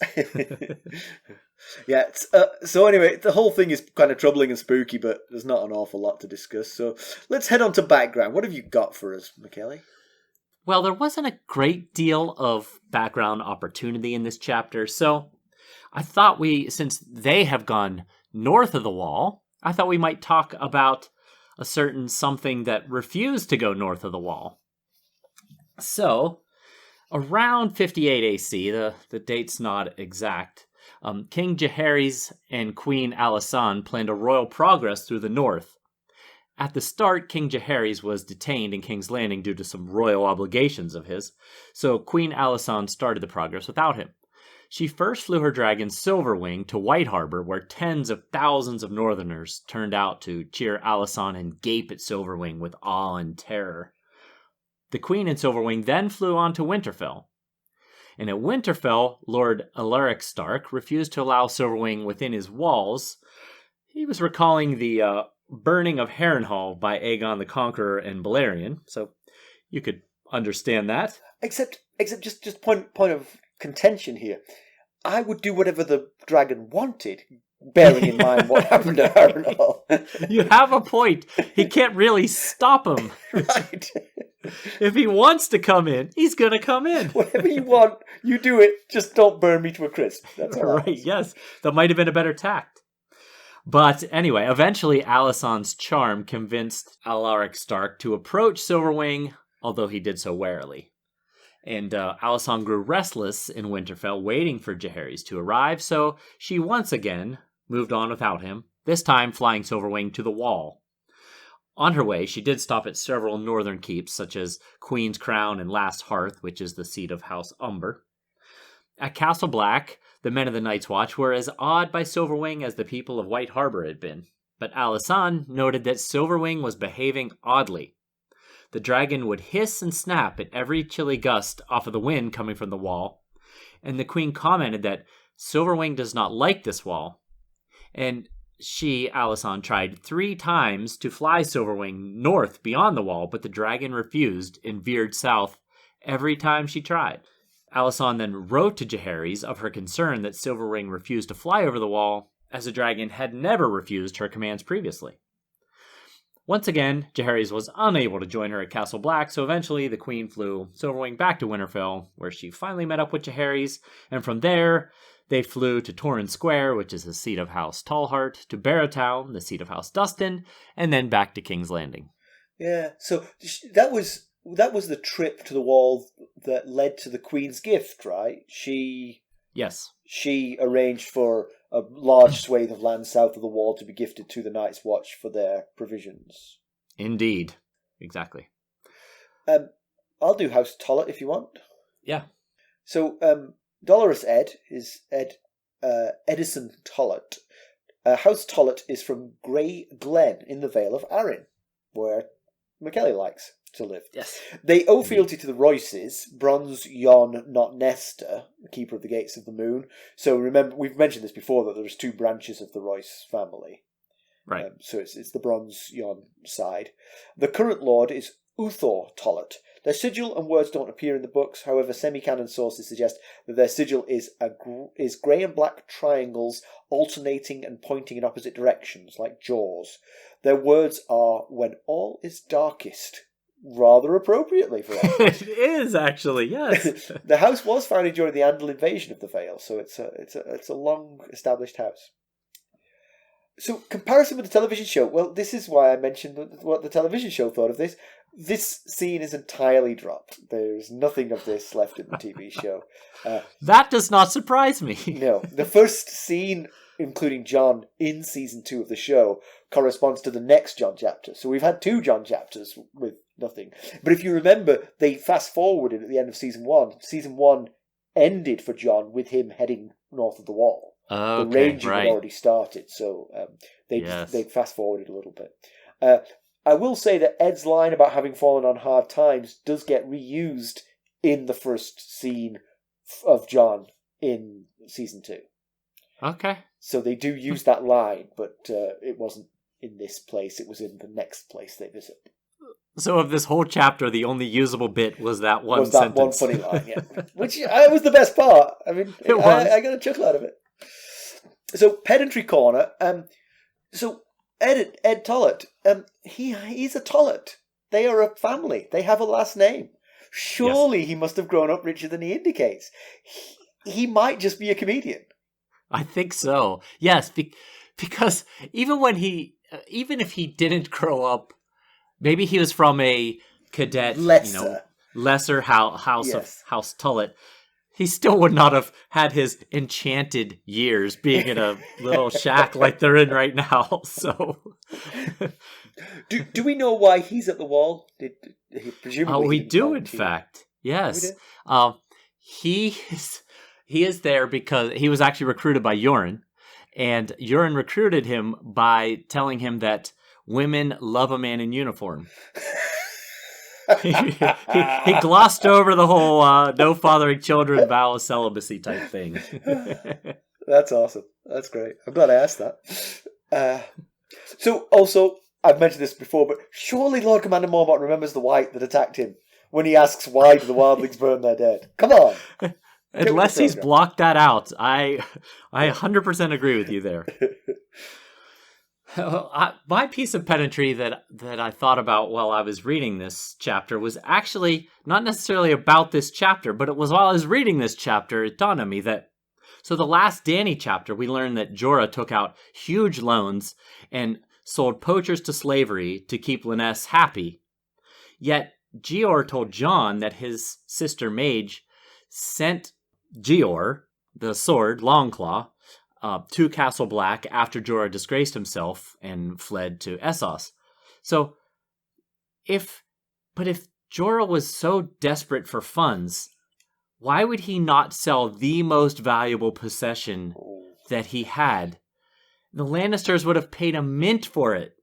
Yeah, so anyway, the whole thing is kind of troubling and spooky, but there's not an awful lot to discuss. So let's head on to background. What have you got for us, Mackelly? Well, there wasn't a great deal of background opportunity in this chapter, so I thought since they have gone north of the wall, I thought we might talk about a certain something that refused to go north of the wall. So, around 58 AC, the date's not exact, King Jaehaerys and Queen Alysanne planned a royal progress through the north. At the start, King Jaehaerys was detained in King's Landing due to some royal obligations of his, so Queen Alysanne started the progress without him. She first flew her dragon Silverwing to White Harbor, where tens of thousands of northerners turned out to cheer Alysanne and gape at Silverwing with awe and terror. The Queen and Silverwing then flew on to Winterfell. And at Winterfell, Lord Alaric Stark refused to allow Silverwing within his walls. He was recalling the burning of Harrenhal by Aegon the Conqueror and Balerion, so you could understand that. Except just point of contention here. I would do whatever the dragon wanted, bearing in mind what happened to Harrenhal. You have a point. He can't really stop him. Right. If he wants to come in, he's going to come in. Whatever you want, you do it. Just don't burn me to a crisp. That's all right. Yes, that might have been a better tact. But anyway, eventually Alysanne's charm convinced Alaric Stark to approach Silverwing, although he did so warily. And Alysanne grew restless in Winterfell, waiting for Jaehaerys to arrive, so she once again moved on without him, this time flying Silverwing to the Wall. On her way, she did stop at several northern keeps, such as Queen's Crown and Last Hearth, which is the seat of House Umber. At Castle Black, the men of the Night's Watch were as awed by Silverwing as the people of White Harbor had been, but Alysanne noted that Silverwing was behaving oddly. The dragon would hiss and snap at every chilly gust off of the wind coming from the wall, And the queen commented that Silverwing does not like this wall. And she, Alysanne, tried 3 times to fly Silverwing north beyond the wall, but the dragon refused and veered south every time she tried. Alysanne then wrote to Jaehaerys of her concern that Silverwing refused to fly over the wall, as the dragon had never refused her commands previously. Once again, Jaehaerys was unable to join her at Castle Black, so eventually the queen flew Silverwing back to Winterfell, where she finally met up with Jaehaerys, and from there, they flew to Torrhen Square, which is the seat of House Tallhart, to Barrowtown, the seat of House Dustin, and then back to King's Landing. Yeah, so that was the trip to the wall that led to the Queen's gift, right? Yes. She arranged for a large swathe of land south of the wall to be gifted to the Night's Watch for their provisions. Indeed. Exactly. I'll do House Tollett if you want. Yeah. So, Dolorous Ed is Edison Tollett. House Tollett is from Grey Glen in the Vale of Arryn, where Mackelly likes to live. Yes. They owe fealty to the Royces, Bronze, Jon, not Nesta, Keeper of the Gates of the Moon. So remember, we've mentioned this before, that there's 2 branches of the Royce family. Right. So it's the Bronze Jon side. The current lord is Uthor Tollett. Their sigil and words don't appear in the books. However, semi-canon sources suggest that their sigil is grey and black triangles alternating and pointing in opposite directions, like jaws. Their words are, "When all is darkest," rather appropriately for us. It is, actually, yes. The house was founded during the Andal invasion of the Vale, so it's a long-established house. So, comparison with the television show. Well, this is why I mentioned what the television show thought of this. This scene is entirely dropped. There's nothing of this left in the TV show. That does not surprise me. No. The first scene, including Jon, in season 2 of the show, corresponds to the next Jon chapter. So we've had 2 Jon chapters with nothing. But if you remember, they fast-forwarded at the end of season 1. Season 1 ended for Jon with him heading north of the wall. Okay, the ranging right. had already started, so they fast-forwarded a little bit. I will say that Ed's line about having fallen on hard times does get reused in the first scene of Jon in season 2. Okay. So they do use that line, but it wasn't in this place, it was in the next place they visit. So of this whole chapter, the only usable bit was that one sentence. One funny line, yeah. Which was the best part. I mean, I got a chuckle out of it. So, Pedantry Corner. So, Ed Tollett, he's a Tollett. They are a family. They have a last name. Surely he must have grown up richer than he indicates. He might just be a comedian. I think so. Yes, because even if he didn't grow up, maybe he was from a cadet, lesser house yes. of House Tollett. He still would not have had his enchanted years being in a little shack like they're in right now. So, do we know why he's at the wall? Presumably, we do. In fact, yes. He is there because he was actually recruited by Yoren, and Yoren recruited him by telling him that women love a man in uniform. he glossed over the whole no fathering children vow of celibacy type thing. That's awesome. That's great. I'm glad I asked that. So also, I've mentioned this before, but surely Lord Commander Mormont remembers the wight that attacked him when he asks why do the wildlings burn their dead. Come on. Unless he's blocked that out. I 100% agree with you there. My piece of pedantry that I thought about while I was reading this chapter was actually not necessarily about this chapter, but it was while I was reading this chapter, it dawned on me that, so the last Dany chapter, we learned that Jorah took out huge loans and sold poachers to slavery to keep Lynesse happy. Yet Jeor told Jon that his sister Mage sent Jeor, the sword, Longclaw, to Castle Black after Jorah disgraced himself and fled to Essos. So, if Jorah was so desperate for funds, why would he not sell the most valuable possession that he had? The Lannisters would have paid a mint for it.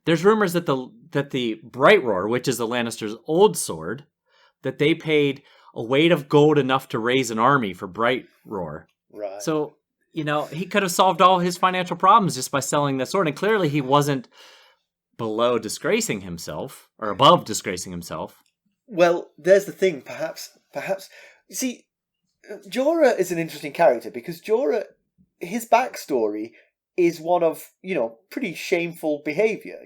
There's rumors that the Bright Roar, which is the Lannisters' old sword, that they paid a weight of gold enough to raise an army for Bright Roar. Right. So, he could have solved all his financial problems just by selling the sword. And clearly he wasn't below disgracing himself, or above disgracing himself. Well, there's the thing, perhaps, you see, Jorah is an interesting character, because Jorah, his backstory is one of, pretty shameful behaviour,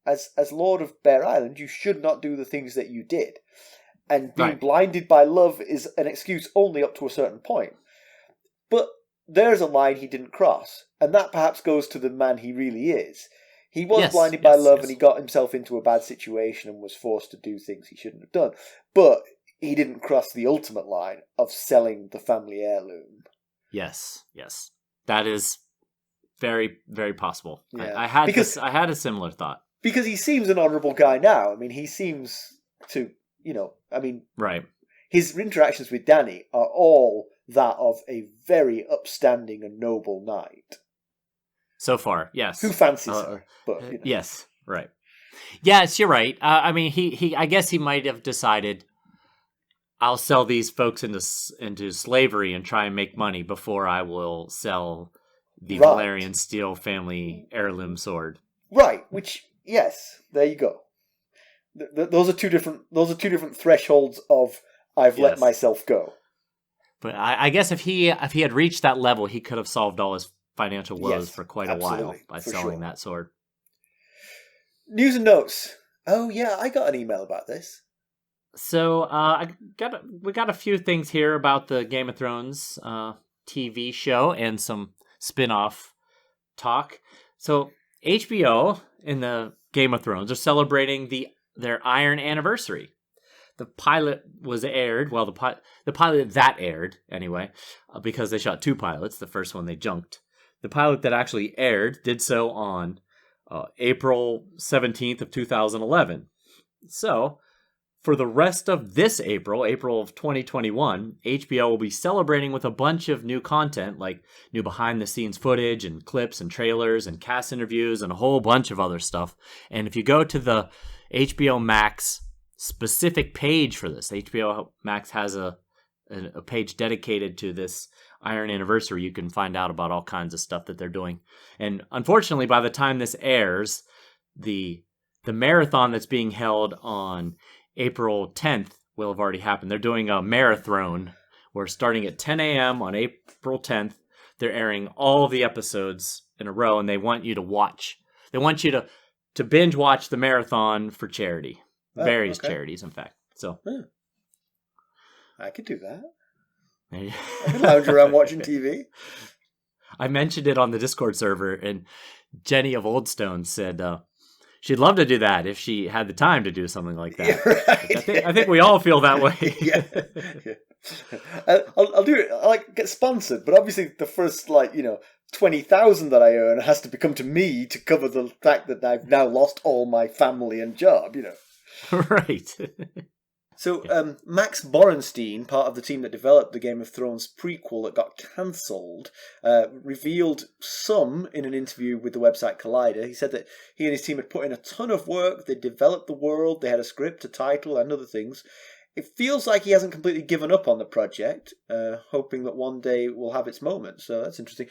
As Lord of Bear Island, you should not do the things that you did. And being blinded by love is an excuse only up to a certain point. But there's a line he didn't cross, and that perhaps goes to the man he really is. He was blinded by love, and he got himself into a bad situation and was forced to do things he shouldn't have done. But he didn't cross the ultimate line of selling the family heirloom. Yes. That is very, very possible. Yeah. I had a similar thought. Because he seems an honourable guy now. I mean, he seems to, Right. His interactions with Dany are all that of a very upstanding and noble knight. So far, yes. Who fancies her? But, Yes, right. Yes, you're right. He I guess he might have decided, I'll sell these folks into slavery and try and make money before I will sell the Valyrian Steel family heirloom sword. Right. Which, yes, there you go. Those are two different thresholds of I've let myself go. But I guess if he had reached that level, he could have solved all his financial woes for quite a while by selling that sword. News and notes. Oh yeah, I got an email about this. So we got a few things here about the Game of Thrones TV show and some spin-off talk. So HBO in the Game of Thrones are celebrating their Iron Anniversary. The pilot was aired, well, the pilot that aired, anyway, because they shot 2 pilots. The first one they junked. The pilot that actually aired did so on April 17th of 2011. So, for the rest of this April of 2021, HBO will be celebrating with a bunch of new content, like new behind-the-scenes footage and clips and trailers and cast interviews and a whole bunch of other stuff. And if you go to the HBO Max specific page for this, HBO Max has a page dedicated to this Iron Anniversary. You can find out about all kinds of stuff that they're doing. And unfortunately, by the time this airs, the marathon that's being held on April 10th will have already happened. They're doing a marathon where starting at 10 a.m. on April 10th, they're airing all of the episodes in a row, and they want you to watch. They want you to binge watch the marathon for charity. Various charities, in fact. So I could do that. I can lounge around watching TV. I mentioned it on the Discord server, and Jenny of Oldstone said she'd love to do that if she had the time to do something like that. Yeah, right. I think we all feel that way. Yeah. I'll do it. I get sponsored, but obviously the first 20,000 that I earn has to become to me to cover the fact that I've now lost all my family and job. Right. So Max Borenstein, part of the team that developed the Game of Thrones prequel that got cancelled, revealed some in an interview with the website Collider. He said that he and his team had put in a ton of work. They developed the world. They had a script, a title, and other things. It feels like he hasn't completely given up on the project, hoping that one day it will have its moment. So that's interesting.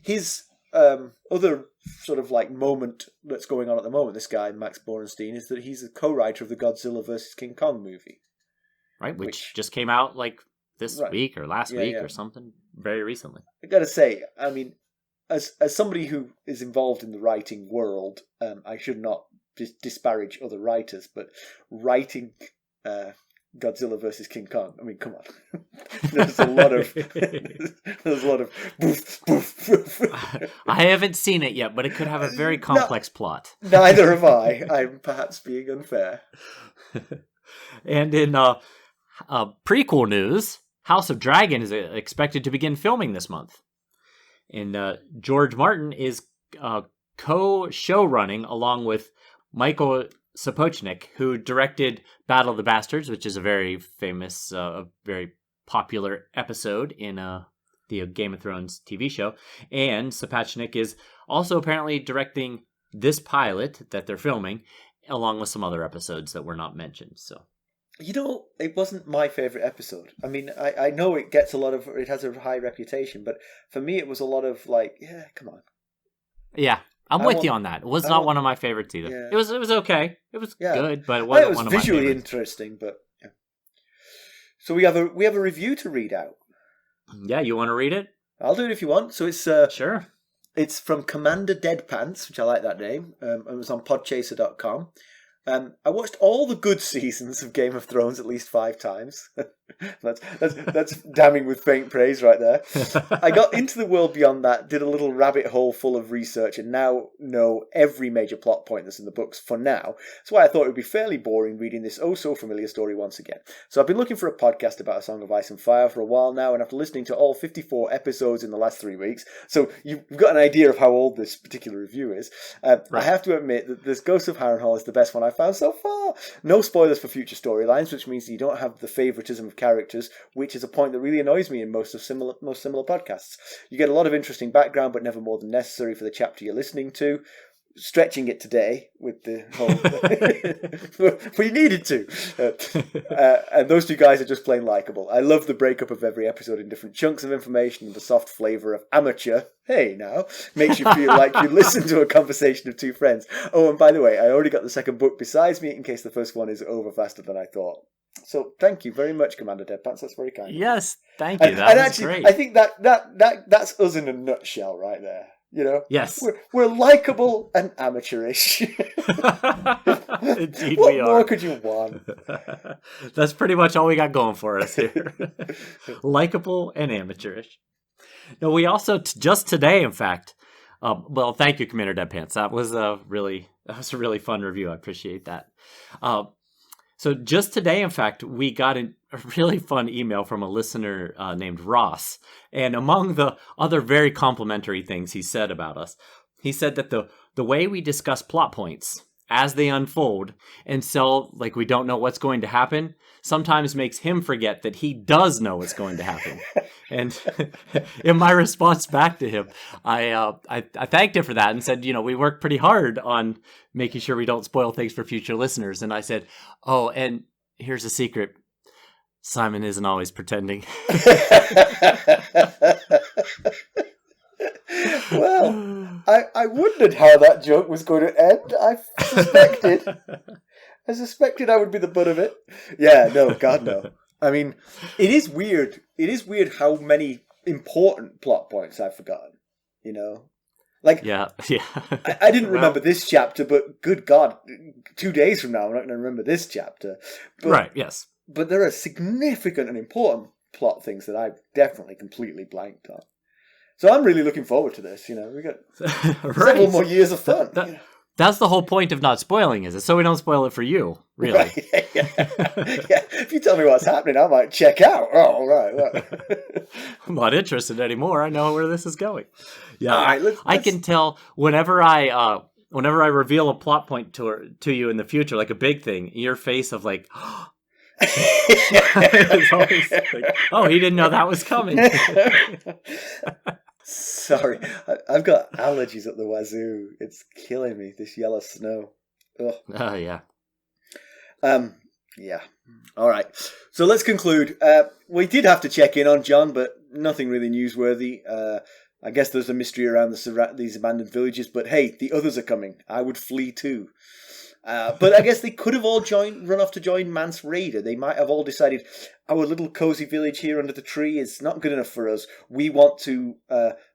His other sort of moment that's going on at the moment, this guy, Max Borenstein, is that he's a co-writer of the Godzilla vs. King Kong movie. Right, which just came out this week or last week or something very recently. I gotta say, I mean, as somebody who is involved in the writing world, I should not disparage other writers, but writing Godzilla versus King Kong. I mean, come on. There's a lot of boof, boof, boof. I haven't seen it yet, but it could have a very complex plot. Neither have I. I'm perhaps being unfair. And in prequel news, House of Dragon is expected to begin filming this month. And George Martin is co-show running along with Michael Sapochnik, who directed Battle of the Bastards, which is a very famous, very popular episode in the Game of Thrones TV show. And Sapochnik is also apparently directing this pilot that they're filming, along with some other episodes that were not mentioned. So It wasn't my favourite episode. I mean, I know it has a high reputation, but for me it was a lot of like, yeah, come on. Yeah, I'm with you on that. It was not one of my favorites either. Yeah. It was okay. It was good, but it wasn't one of my favorites. It was visually interesting, but yeah. So we have a review to read out. Yeah, you want to read it? I'll do it if you want. So it's sure. It's from Commander Deadpants, which I like that name. It was on podchaser.com. I watched all the good seasons of Game of Thrones at least 5 times. that's damning with faint praise right there. I got into the world beyond that, did a little rabbit hole full of research, and now know every major plot point that's in the books for now. That's why I thought it would be fairly boring reading this oh-so-familiar story once again. So I've been looking for a podcast about A Song of Ice and Fire for a while now, and after listening to all 54 episodes in the last 3 weeks, so you've got an idea of how old this particular review is, right. I have to admit that this Ghost of Harrenhal is the best one I've found so far. No spoilers for future storylines, which means you don't have the favoritism of characters, which is a point that really annoys me in most similar podcasts. You get a lot of interesting background, but never more than necessary for the chapter you're listening to. Stretching it today with the whole... we needed to. And those 2 guys are just plain likeable. I love the breakup of every episode in different chunks of information, and the soft flavour of amateur, hey now, makes you feel like you listen to a conversation of 2 friends. Oh, and by the way, I already got the second book besides me in case the first one is over faster than I thought. So thank you very much, Commander Deadpants. That's very kind. Yes, thank you. That was actually great. I think that's us in a nutshell right there. You know, yes, we're likable and amateurish. Indeed, what we are. more could you want? That's pretty much all we got going for us here. Likable and amateurish. No, we also just today, in fact. Well, thank you, Commander Deadpants. That was a really fun review. I appreciate that. So just today, in fact, we got a really fun email from a listener named Ross. And among the other very complimentary things he said about us, he said that the way we discuss plot points as they unfold, and so like we don't know what's going to happen, sometimes makes him forget that he does know what's going to happen. And in my response back to him, I thanked him for that and said, we work pretty hard on making sure we don't spoil things for future listeners. And I said, oh, and here's a secret. Simon isn't always pretending. Well, I wondered how that joke was going to end. I suspected I would be the butt of it. Yeah, no, God, no. I mean, it is weird. It is weird how many important plot points I've forgotten, Like, yeah. I didn't remember this chapter, but good God, 2 days from now, I'm not going to remember this chapter. But, right, yes. But there are significant and important plot things that I've definitely completely blanked on. So I'm really looking forward to this. We got several more years of fun. That's the whole point of not spoiling, is it? So we don't spoil it for you, really. Right, yeah. If you tell me what's happening, I might check out. Oh, right. I'm not interested anymore. I know where this is going. Yeah, all right, I can tell whenever I reveal a plot point to you in the future, like a big thing, your face of like... It's always like, oh, he didn't know that was coming. Sorry, I've got allergies at the wazoo. It's killing me, this yellow snow. Ugh. Oh, yeah. Yeah. All right. So let's conclude. We did have to check in on Jon, but nothing really newsworthy. I guess there's a mystery around these abandoned villages, but hey, the others are coming. I would flee too. But I guess they could have all run off to join Mance Raider. They might have all decided, our little cozy village here under the tree is not good enough for us. We want to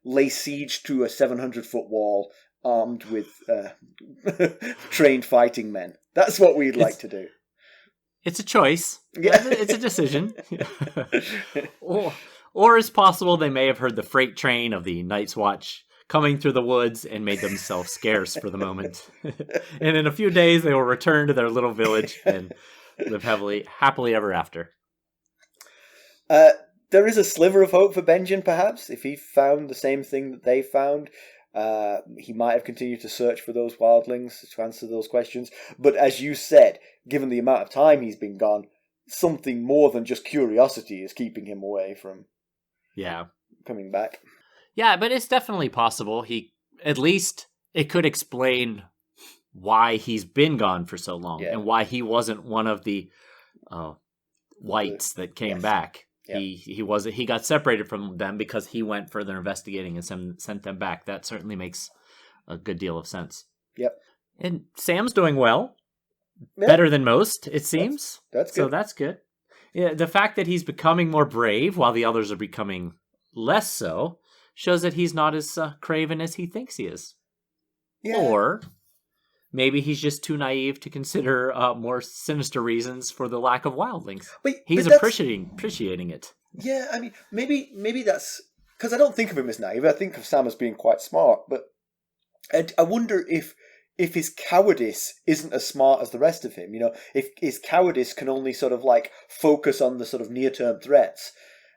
lay siege to a 700-foot wall armed with trained fighting men. That's what we'd like to do. It's a choice. Yeah. It's a decision. Or it's possible they may have heard the freight train of the Night's Watch coming through the woods and made themselves scarce for the moment. And in a few days, they will return to their little village and live happily ever after. There is a sliver of hope for Benjen, perhaps. If he found the same thing that they found, he might have continued to search for those wildlings to answer those questions. But as you said, given the amount of time he's been gone, something more than just curiosity is keeping him away from coming back. Yeah, but it's definitely possible. At least it could explain why he's been gone for so long and why he wasn't one of the whites that came back. Yep. He got separated from them because he went further investigating and sent them back. That certainly makes a good deal of sense. Yep. And Sam's doing well. Yeah. Better than most, it seems. That's good. So that's good. Yeah, the fact that he's becoming more brave while the others are becoming less so shows that he's not as craven as he thinks he is. Yeah. Or maybe he's just too naive to consider more sinister reasons for the lack of wildlings. He's appreciating it. Yeah, I mean, maybe that's... Because I don't think of him as naive. I think of Sam as being quite smart. But I wonder if his cowardice isn't as smart as the rest of him. You know, if his cowardice can only sort of like focus on the sort of near-term threats.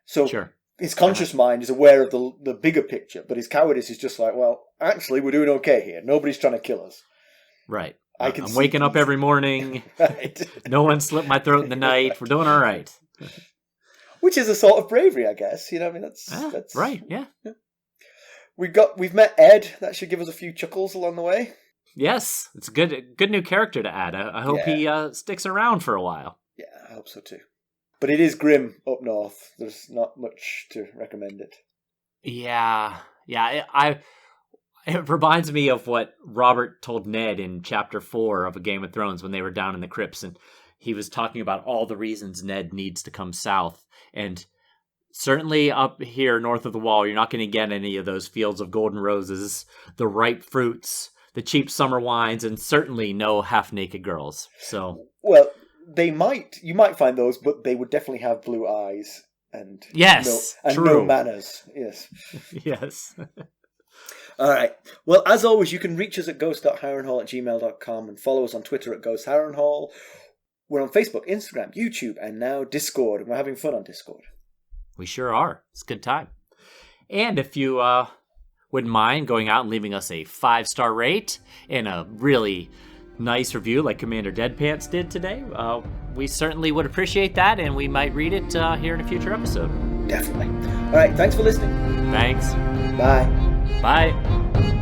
So his conscious mind is aware of the bigger picture. But his cowardice is just like, well, actually, we're doing okay here. Nobody's trying to kill us. Right. I'm waking up every morning. Right. No one slit my throat in the night. We're doing all right. Which is a sort of bravery, I guess. You know, I mean, that's right. Yeah. We've met Ed. That should give us a few chuckles along the way. Yes, it's a good new character to add. I hope he sticks around for a while. Yeah, I hope so too. But it is grim up north. There's not much to recommend it. Yeah. It reminds me of what Robert told Ned in Chapter 4 of A Game of Thrones when they were down in the crypts, and he was talking about all the reasons Ned needs to come south. And certainly up here north of the wall, you're not going to get any of those fields of golden roses, the ripe fruits, the cheap summer wines, and certainly no half-naked girls. So, well, you might find those, but they would definitely have blue eyes and no manners. Yes. Yes. All right. Well, as always, you can reach us at ghost.harrenhall@gmail.com and follow us on Twitter at @GhostHarrenhall. We're on Facebook, Instagram, YouTube, and now Discord. And we're having fun on Discord. We sure are. It's a good time. And if you wouldn't mind going out and leaving us a 5-star rate and a really nice review like Commander Deadpants did today, we certainly would appreciate that, and we might read it here in a future episode. Definitely. All right. Thanks for listening. Thanks. Bye. Bye.